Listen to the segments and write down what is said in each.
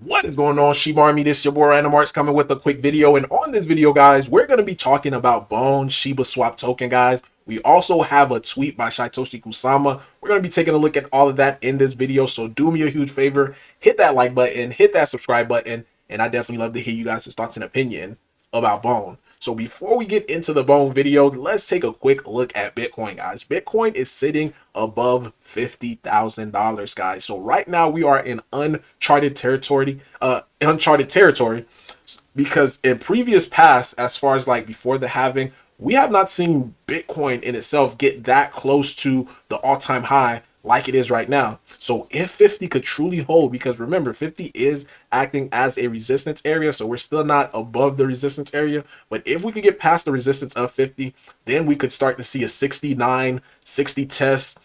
What is going on, Shiba Army? This is your boy Random Arts coming with a quick video. And on this video, guys, we're going to be talking about Bone Shiba Swap Token, guys. We also have a tweet by Shytoshi Kusama. We're going to be taking a look at all of that in this video. So do me a huge favor, hit that like button, hit that subscribe button, and I definitely love to hear you guys' thoughts and opinion about Bone. So before we get into the Bone video, let's take a quick look at Bitcoin, guys. Bitcoin is sitting above $50,000, guys. So right now we are in uncharted territory, because in previous past, as far as like before the halving, we have not seen Bitcoin in itself get that close to the all-time high like it is right now. So if 50 could truly hold, because remember 50 is acting as a resistance area, so we're still not above the resistance area, but if we could get past the resistance of 50, then we could start to see a 69 60 test.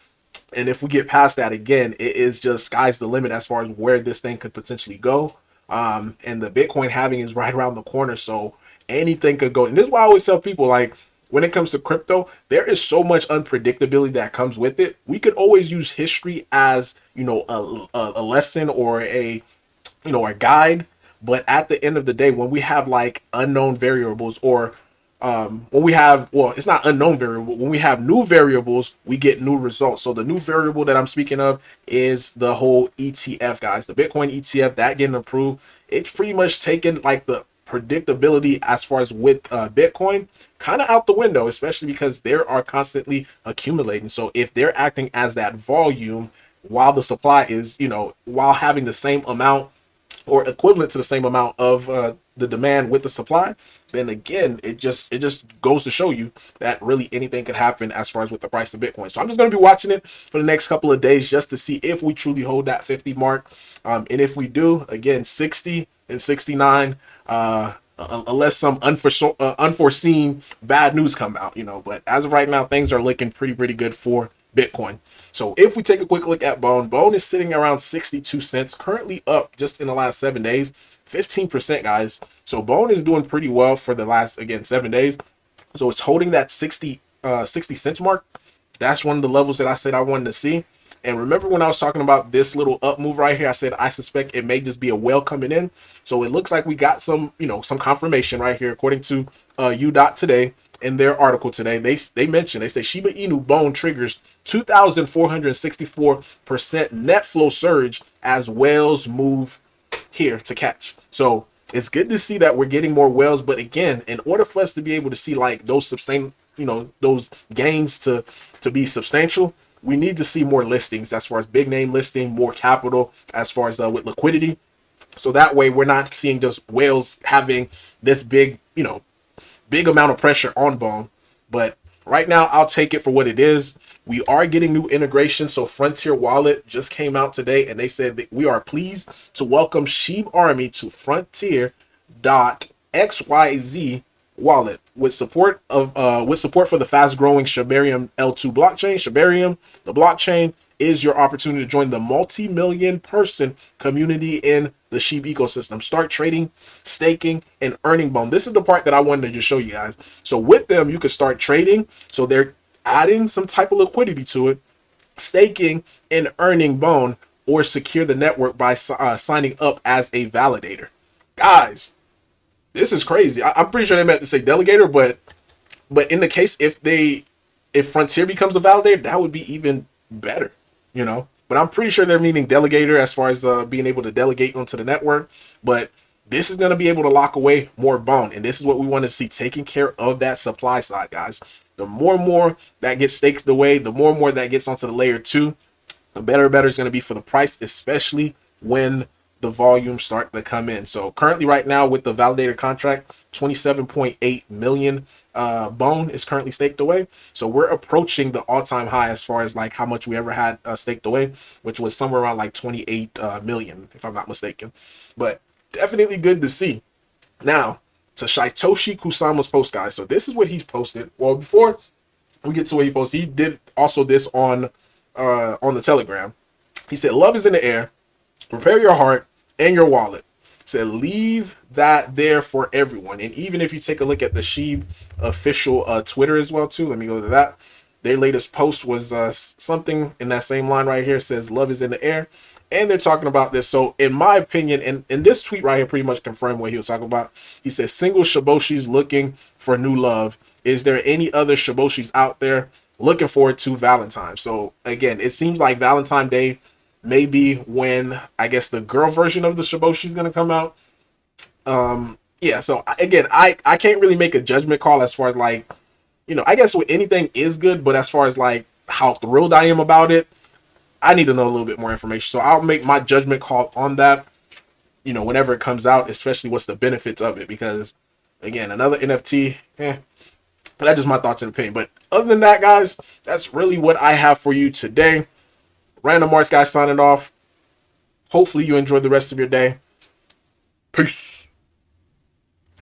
And if we get past that, again, it is just sky's the limit as far as where this thing could potentially go. And the Bitcoin halving is right around the corner, so anything could go. And this is why I always tell people, like, when it comes to crypto, there is so much unpredictability that comes with it. We could always use history as, you know, a lesson or a guide. But at the end of the day, when we have like unknown variables, or when we have, well, it's not unknown variable, when we have new variables, we get new results. So the new variable that I'm speaking of is the whole ETF, guys. The Bitcoin ETF that getting approved, it's pretty much taken like the predictability as far as with Bitcoin kind of out the window, especially because they are constantly accumulating. So if they're acting as that volume while the supply is, you know, while having the same amount or equivalent to the same amount of the demand with the supply, then again, it just goes to show you that really anything could happen as far as with the price of Bitcoin. So I'm just going to be watching it for the next couple of days just to see if we truly hold that 50 mark. And if we do, again, 60 and 69, unless some unforeseen bad news come out, you know. But as of right now, things are looking pretty good for Bitcoin. So if we take a quick look at Bone is sitting around 62 cents, currently up just in the last 7 days, 15%, guys. So Bone is doing pretty well for the last, again, 7 days. So it's holding that 60 cents mark. That's one of the levels that I said I wanted to see. And remember when I was talking about this little up move right here, I said I suspect it may just be a whale coming in. So it looks like we got some, you know, some confirmation right here, according to Today in their article today. They mentioned, they say Shiba Inu Bone triggers 2,464% net flow surge as whales move here to catch. So it's good to see that we're getting more whales, but again, in order for us to be able to see like those those gains to be substantial, we need to see more listings as far as big name listing, more capital as far as with liquidity. So that way we're not seeing just whales having this big, you know, big amount of pressure on Bone. But right now, I'll take it for what it is. We are getting new integration. So Frontier Wallet just came out today, and they said that we are pleased to welcome Shiba Army to Frontier.xyz wallet with support for the fast-growing Shibarium L2 blockchain. Shibarium, the blockchain, is your opportunity to join the multi-million person community in the SHIB ecosystem. Start trading, staking, and earning Bone. This is the part that I wanted to just show you guys. So with them, you could start trading. So they're adding some type of liquidity to it, staking, and earning Bone, or secure the network by signing up as a validator. Guys, this is crazy. I'm pretty sure they meant to say Delegator, but in the case if Frontier becomes a validator, that would be even better, you know. But I'm pretty sure they're meaning Delegator as far as being able to delegate onto the network. But this is going to be able to lock away more Bone, and this is what we want to see, taking care of that supply side, guys. The more and more that gets staked away, the more and more that gets onto the layer 2, the better it's going to be for the price, especially when the volume start to come in. So currently right now with the validator contract, 27.8 million Bone is currently staked away. So we're approaching the all-time high as far as like how much we ever had staked away, which was somewhere around like 28 million, if I'm not mistaken. But definitely good to see. Now to Shytoshi Kusama's post, guys. So this is what he's posted. Well, before we get to what he posted, he did also this on the Telegram. He said, "Love is in the air. Prepare your heart and your wallet." Said, "Leave that there for everyone." And even if you take a look at the Sheeb official Twitter as well too, let me go to that. Their latest post was something in that same line right here. It says, "Love is in the air." and they're talking about this. So in my opinion, and this tweet right here pretty much confirmed what he was talking about. He says, single Shiboshis looking for new love. Is there any other Shiboshis out there looking forward to Valentine's? So again, it seems like Valentine's Day may be when, I guess, the girl version of the Shiboshi is going to come out. Yeah, so again, I can't really make a judgment call as far as like, you know, I guess with anything is good, but as far as like how thrilled I am about it, I need to know a little bit more information. So I'll make my judgment call on that, you know, whenever it comes out, especially what's the benefits of it. Because again, another NFT, but that's just my thoughts and opinion. But other than that, guys, that's really what I have for you today. Random Arts guy signing off. Hopefully you enjoyed the rest of your day. Peace.